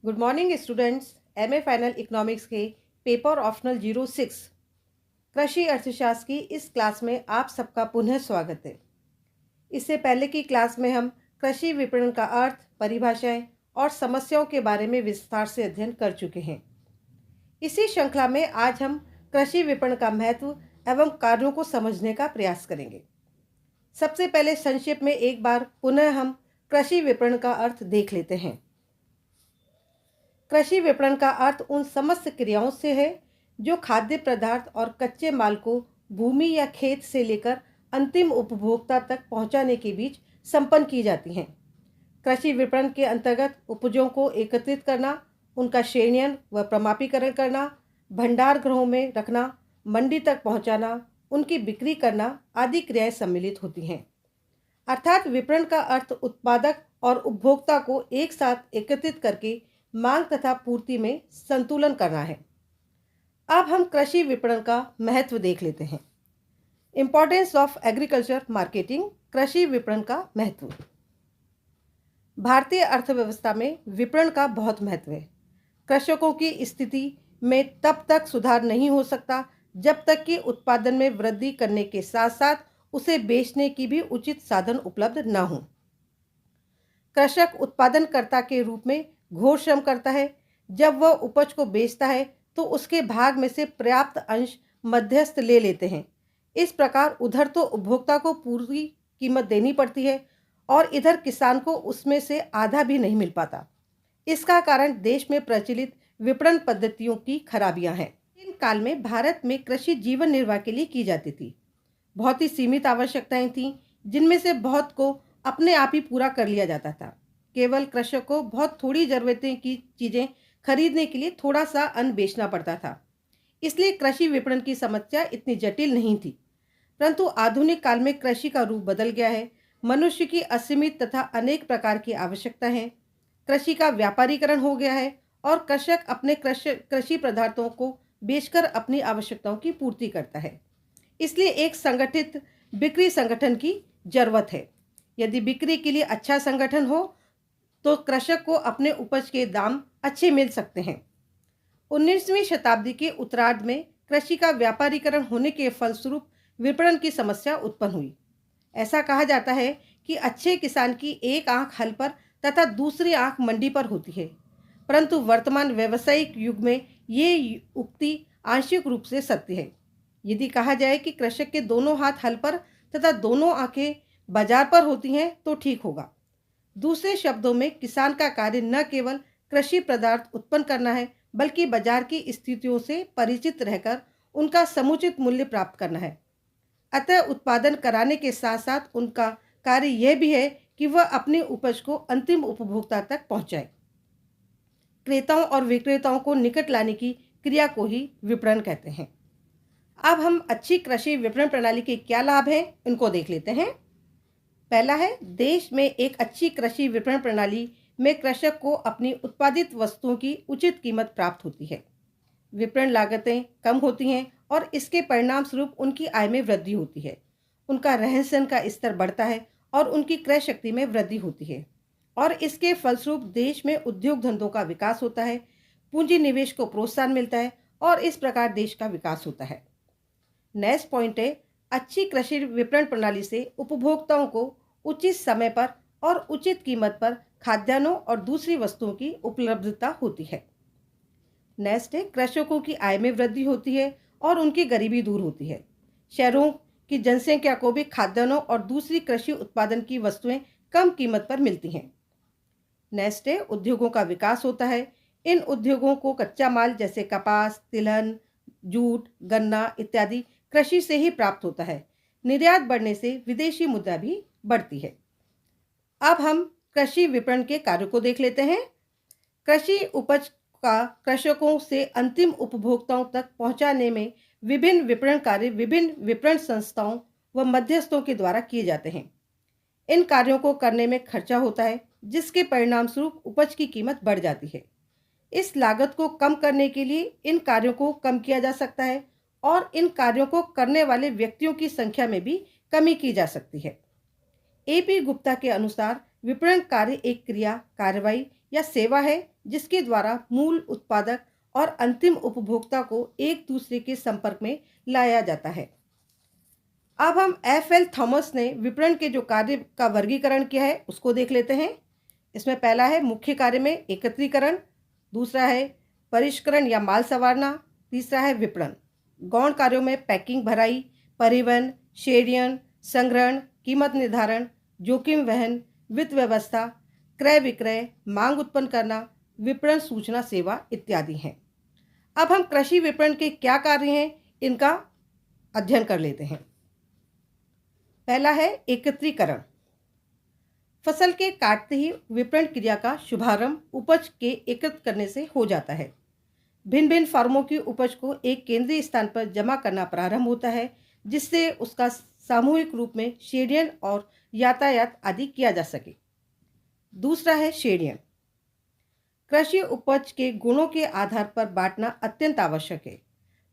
Good morning students. MA final economics के paper optional 06 कृषि अर्थशास्त्र की इस क्लास में आप सबका पुनः स्वागत है। इससे पहले की क्लास में हम कृषि विपणन का अर्थ, परिभाषाएं और समस्याओं के बारे में विस्तार से अध्ययन कर चुके हैं। इसी श्रृंखला में आज हम कृषि विपणन का महत्व एवं कार्यों को समझने का प्रयास करेंगे। सबसे पहले संक्षेप में एक बार पुनः हम कृषि विपणन का अर्थ देख लेते हैं। कृषि विपणन का अर्थ उन समस्त क्रियाओं से है जो खाद्य पदार्थ और कच्चे माल को भूमि या खेत से लेकर अंतिम उपभोक्ता तक पहुंचाने के बीच संपन्न की जाती हैं। कृषि विपणन के अंतर्गत उपजों को एकत्रित करना, उनका श्रेणीयन व प्रमापीकरण करना, भंडार गृहों में रखना, मंडी तक पहुंचाना, उनकी बिक्री करना आदि क्रियाएं सम्मिलित होती हैं। अर्थात विपणन का अर्थ उत्पादक और उपभोक्ता को एक साथ एकत्रित करके मांग तथा पूर्ति में संतुलन करना है। अब हम कृषि विपणन का महत्व देख लेते हैं। इंपॉर्टेंस ऑफ एग्रीकल्चर मार्केटिंग, कृषि विपणन का महत्व। भारतीय अर्थव्यवस्था में विपणन का बहुत महत्व है। कृषकों की स्थिति में तब तक सुधार नहीं हो सकता जब तक कि उत्पादन में वृद्धि करने के साथ साथ उसे बेचने की भी उचित साधन उपलब्ध न हो। कृषक उत्पादनकर्ता के रूप में घोर श्रम करता है। जब वह उपज को बेचता है तो उसके भाग में से पर्याप्त अंश मध्यस्थ ले लेते हैं। इस प्रकार उधर तो उपभोक्ता को पूरी कीमत देनी पड़ती है और इधर किसान को उसमें से आधा भी नहीं मिल पाता। इसका कारण देश में प्रचलित विपणन पद्धतियों की खराबियां हैं। इन काल में भारत में कृषि जीवन निर्वाह के लिए की जाती थी। बहुत ही सीमित आवश्यकताएं थीं, जिनमें से बहुत को अपने आप ही पूरा कर लिया जाता था। केवल कृषक को बहुत थोड़ी ज़रूरतें की चीज़ें खरीदने के लिए थोड़ा सा अन्न बेचना पड़ता था। इसलिए कृषि विपणन की समस्या इतनी जटिल नहीं थी। परंतु आधुनिक काल में कृषि का रूप बदल गया है। मनुष्य की असीमित तथा अनेक प्रकार की आवश्यकता है। कृषि का व्यापारीकरण हो गया है और कृषक अपने कृषि पदार्थों को बेचकर अपनी आवश्यकताओं की पूर्ति करता है। इसलिए एक संगठित बिक्री संगठन की जरूरत है। यदि बिक्री के लिए अच्छा संगठन हो तो कृषक को अपने उपज के दाम अच्छे मिल सकते हैं। 19वीं शताब्दी के उत्तरार्ध में कृषि का व्यापारीकरण होने के फलस्वरूप विपणन की समस्या उत्पन्न हुई। ऐसा कहा जाता है कि अच्छे किसान की एक आंख हल पर तथा दूसरी आंख मंडी पर होती है। परंतु वर्तमान व्यावसायिक युग में ये उक्ति आंशिक रूप से सत्य है। यदि कहा जाए कि कृषक के दोनों हाथ हल पर तथा दोनों आंखें बाजार पर होती हैं तो ठीक होगा। दूसरे शब्दों में किसान का कार्य न केवल कृषि पदार्थ उत्पन्न करना है, बल्कि बाजार की स्थितियों से परिचित रहकर उनका समुचित मूल्य प्राप्त करना है। अतः उत्पादन कराने के साथ साथ उनका कार्य यह भी है कि वह अपनी उपज को अंतिम उपभोक्ता तक पहुंचाए। क्रेताओं और विक्रेताओं को निकट लाने की क्रिया को ही विपणन कहते हैं। अब हम अच्छी कृषि विपणन प्रणाली के क्या लाभ हैं, इनको देख लेते हैं। पहला है, देश में एक अच्छी कृषि विपणन प्रणाली में कृषक को अपनी उत्पादित वस्तुओं की उचित कीमत प्राप्त होती है। विपणन लागतें कम होती हैं और इसके परिणाम स्वरूप उनकी आय में वृद्धि होती है। उनका रहन सहन का स्तर बढ़ता है और उनकी क्रय शक्ति में वृद्धि होती है और इसके फलस्वरूप देश में उद्योग धंधों का विकास होता है, पूंजी निवेश को प्रोत्साहन मिलता है और इस प्रकार देश का विकास होता है। नेक्स्ट पॉइंट है, अच्छी कृषि विपणन प्रणाली से उपभोक्ताओं को उचित समय पर और उचित कीमत पर खाद्यान्नों और दूसरी वस्तुओं की उपलब्धता होती है। नेक्स्ट है, कृषकों की आय में वृद्धि होती है और उनकी गरीबी दूर होती है। शहरों की जनसंख्या को भी खाद्यान्नों और दूसरी कृषि उत्पादन की वस्तुएं कम कीमत पर मिलती हैं। नेक्स्ट है, उद्योगों का विकास होता है। इन उद्योगों को कच्चा माल जैसे कपास, तिलहन, जूट, गन्ना इत्यादि कृषि से ही प्राप्त होता है। निर्यात बढ़ने से विदेशी मुद्रा भी बढ़ती है। अब हम कृषि विपणन के कार्यों को देख लेते हैं। कृषि उपज का कृषकों से अंतिम उपभोक्ताओं तक पहुंचाने में विभिन्न विपणन कार्य विभिन्न विपणन संस्थाओं व मध्यस्थों के द्वारा किए जाते हैं। इन कार्यों को करने में खर्चा होता है, जिसके परिणाम स्वरूप उपज की कीमत बढ़ जाती है। इस लागत को कम करने के लिए इन कार्यों को कम किया जा सकता है और इन कार्यों को करने वाले व्यक्तियों की संख्या में भी कमी की जा सकती है। ए पी गुप्ता के अनुसार विपणन कार्य एक क्रिया, कार्रवाई या सेवा है जिसके द्वारा मूल उत्पादक और अंतिम उपभोक्ता को एक दूसरे के संपर्क में लाया जाता है। अब हम एफ.एल. थॉमस ने विपणन के जो कार्य का वर्गीकरण किया है उसको देख लेते हैं। इसमें पहला है मुख्य कार्य में एकत्रीकरण, दूसरा है परिष्करण या माल संवारना, तीसरा है विपणन। गौण कार्यों में पैकिंग, भराई, परिवहन, श्रेणीकरण, संग्रहण, कीमत निर्धारण, जोखिम वहन, वित्त व्यवस्था, क्रय विक्रय, मांग उत्पन्न करना, विपणन सूचना सेवा इत्यादि हैं। अब हम कृषि विपणन के क्या कार्य हैं इनका अध्ययन कर लेते हैं। पहला है एकत्रीकरण। फसल के काटते ही विपणन क्रिया का शुभारंभ उपज के एकत्र करने से हो जाता है। भिन्न भिन्न फर्मों की उपज को एक केंद्रीय स्थान पर जमा करना प्रारंभ होता है, जिससे उसका सामूहिक रूप में श्रेणीकरण और यातायात आदि किया जा सके। दूसरा है श्रेणीकरण। कृषि उपज के गुणों के आधार पर बांटना अत्यंत आवश्यक है।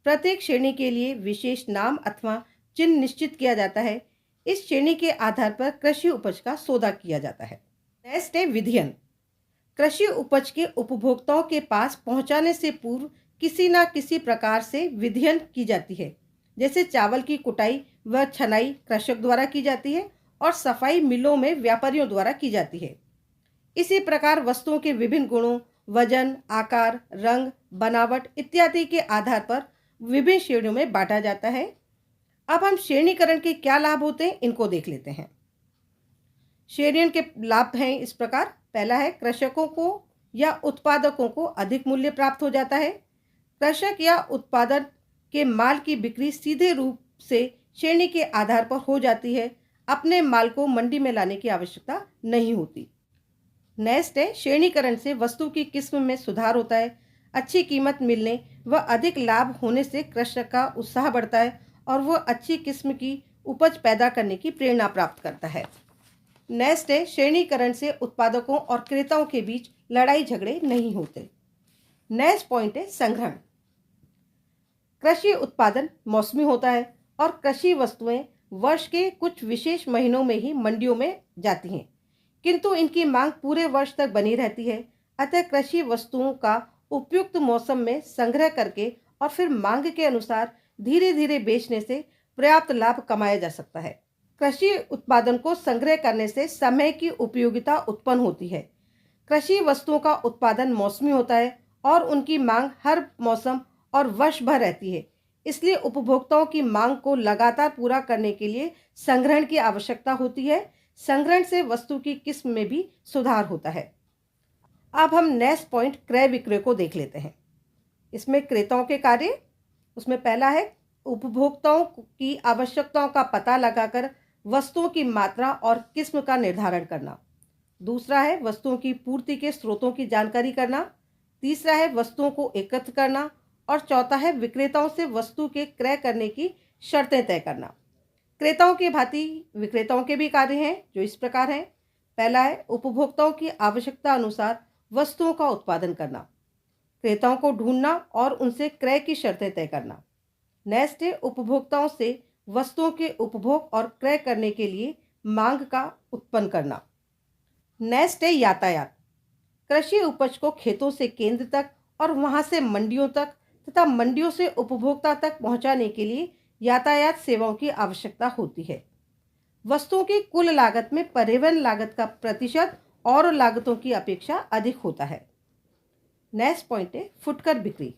प्रत्येक श्रेणी के लिए विशेष नाम अथवा चिन्ह निश्चित किया जाता है। इस श्रेणी के आधार पर कृषि उपज का सौदा किया जाता है। नेक्स्ट है विधियन। कृषि उपज के उपभोक्ताओं के पास पहुंचाने से पूर्व किसी न किसी प्रकार से विधियन की जाती है। जैसे चावल की कुटाई व छनाई कृषक द्वारा की जाती है और सफाई मिलों में व्यापारियों द्वारा की जाती है। इसी प्रकार वस्तुओं के विभिन्न गुणों, वजन, आकार, रंग, बनावट इत्यादि के आधार पर विभिन्न श्रेणियों में बांटा जाता है। अब हम श्रेणीकरण के क्या लाभ होते हैं इनको देख लेते हैं। श्रेणीकरण के लाभ हैं इस प्रकार। पहला है कृषकों को या उत्पादकों को अधिक मूल्य प्राप्त हो जाता है। कृषक या उत्पादक के माल की बिक्री सीधे रूप से श्रेणी के आधार पर हो जाती है। अपने माल को मंडी में लाने की आवश्यकता नहीं होती। नेक्स्ट है श्रेणीकरण से वस्तु की किस्म में सुधार होता है। अच्छी कीमत मिलने व अधिक लाभ होने से कृषक का उत्साह बढ़ता है और वह अच्छी किस्म की उपज पैदा करने की प्रेरणा प्राप्त करता है। नेक्स्ट है श्रेणीकरण से उत्पादकों और क्रेताओं के बीच लड़ाई झगड़े नहीं होते। नेक्स्ट पॉइंट है संग्रहण। कृषि उत्पादन मौसमी होता है और कृषि वस्तुएं वर्ष के कुछ विशेष महीनों में ही मंडियों में जाती हैं, किंतु इनकी मांग पूरे वर्ष तक बनी रहती है। अतः कृषि वस्तुओं का उपयुक्त मौसम में संग्रह करके और फिर मांग के अनुसार धीरे धीरे बेचने से पर्याप्त लाभ कमाया जा सकता है। कृषि उत्पादन को संग्रह करने से समय की उपयोगिता उत्पन्न होती है। कृषि वस्तुओं का उत्पादन मौसमी होता है और उनकी मांग हर मौसम और वर्ष भर रहती है। इसलिए उपभोक्ताओं की मांग को लगातार पूरा करने के लिए संग्रहण की आवश्यकता होती है। संग्रहण से वस्तु की किस्म में भी सुधार होता है। अब हम नेक्स्ट पॉइंट क्रय विक्रय को देख लेते हैं। इसमें क्रेताओं के कार्य, उसमें पहला है उपभोक्ताओं की आवश्यकताओं का पता लगाकर वस्तुओं की मात्रा और किस्म का निर्धारण करना। दूसरा है वस्तुओं की पूर्ति के स्रोतों की जानकारी करना। तीसरा है वस्तुओं को एकत्र करना और चौथा है विक्रेताओं से वस्तु के क्रय करने की शर्तें तय करना। क्रेताओं के भांति विक्रेताओं के भी कार्य हैं जो इस प्रकार हैं। पहला है उपभोक्ताओं की आवश्यकता अनुसार वस्तुओं का उत्पादन करना, क्रेताओं को ढूंढना और उनसे क्रय की शर्तें तय करना। नेक्स्ट है उपभोक्ताओं से वस्तुओं के उपभोग और क्रय करने के लिए मांग का उत्पन्न करना। नेक्स्ट है यातायात। कृषि उपज को खेतों से केंद्र तक और वहां से मंडियों तक तथा मंडियों से उपभोक्ता तक पहुंचाने के लिए यातायात सेवाओं की आवश्यकता होती है। वस्तुओं की कुल लागत में परिवहन लागत का प्रतिशत और लागतों की अपेक्षा अधिक होता है। नेक्स्ट पॉइंट है फुटकर बिक्री।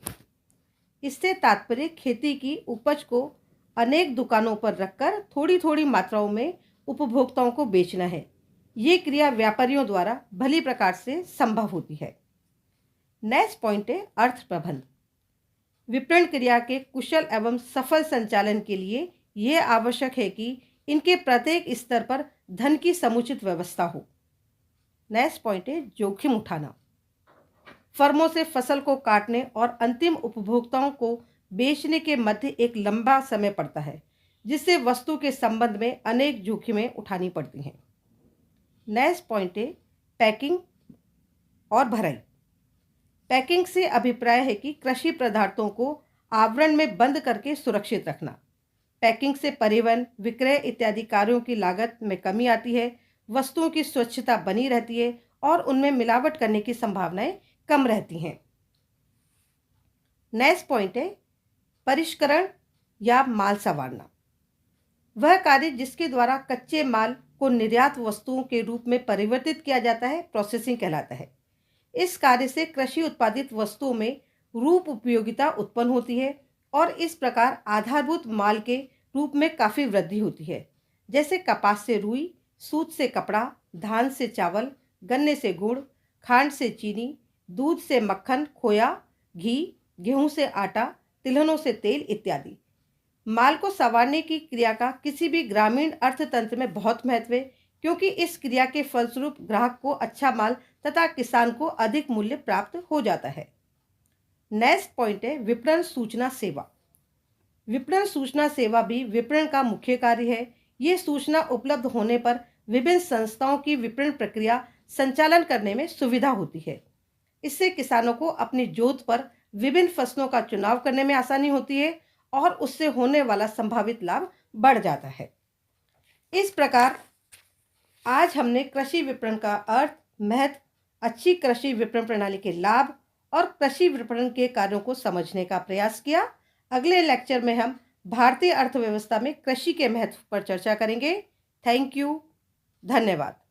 इससे तात्पर्य खेती की उपज को अनेक दुकानों पर रखकर थोड़ी थोड़ी मात्राओं में उपभोक्ताओं को बेचना है। ये क्रिया व्यापारियों द्वारा भली प्रकार से संभव होती है। नेक्स्ट पॉइंट है अर्थ प्रबंध। विपणन क्रिया के कुशल एवं सफल संचालन के लिए यह आवश्यक है कि इनके प्रत्येक स्तर पर धन की समुचित व्यवस्था हो। नेक्स्ट पॉइंट है जोखिम उठाना। फर्मों से फसल को काटने और अंतिम उपभोक्ताओं को बेचने के मध्य एक लंबा समय पड़ता है, जिससे वस्तु के संबंध में अनेक जोखिमें उठानी पड़ती हैं। नेक्स्ट पॉइंट है पैकिंग और भराई। पैकिंग से अभिप्राय है कि कृषि पदार्थों को आवरण में बंद करके सुरक्षित रखना। पैकिंग से परिवहन, विक्रय इत्यादि कार्यों की लागत में कमी आती है, वस्तुओं की स्वच्छता बनी रहती है और उनमें मिलावट करने की संभावनाएं कम रहती हैं। नेक्स्ट पॉइंट है परिष्करण या माल संवारना। वह कार्य जिसके द्वारा कच्चे माल को निर्यात वस्तुओं के रूप में परिवर्तित किया जाता है प्रोसेसिंग कहलाता है। इस कार्य से कृषि उत्पादित वस्तुओं में रूप उपयोगिता उत्पन्न होती है और इस प्रकार आधारभूत माल के रूप में काफ़ी वृद्धि होती है, जैसे कपास से रुई, सूत से कपड़ा, धान से चावल, गन्ने से गुड़, खांड से चीनी, दूध से मक्खन, खोया, घी, गेहूं से आटा, तिलहनों से तेल इत्यादि। माल को संवारने की क्रिया का किसी भी ग्रामीण अर्थतंत्र में बहुत महत्व है, क्योंकि इस क्रिया के फलस्वरूप ग्राहक को अच्छा माल तथा किसान को अधिक मूल्य प्राप्त हो जाता है। नेक्स्ट पॉइंट है विपणन सूचना सेवा। विपणन सूचना सेवा भी विपणन का मुख्य कार्य है। ये सूचना उपलब्ध होने पर विभिन्न संस्थाओं की विपणन प्रक्रिया संचालन करने में सुविधा होती है। इससे किसानों को अपनी जोत पर विभिन्न फसलों का चुनाव करने में आसानी होती है और उससे होने वाला संभावित लाभ बढ़ जाता है। इस प्रकार आज हमने कृषि विपणन का अर्थ, महत्व, अच्छी कृषि विपणन प्रणाली के लाभ और कृषि विपणन के कार्यों को समझने का प्रयास किया। अगले लेक्चर में हम भारतीय अर्थव्यवस्था में कृषि के महत्व पर चर्चा करेंगे। थैंक यू, धन्यवाद।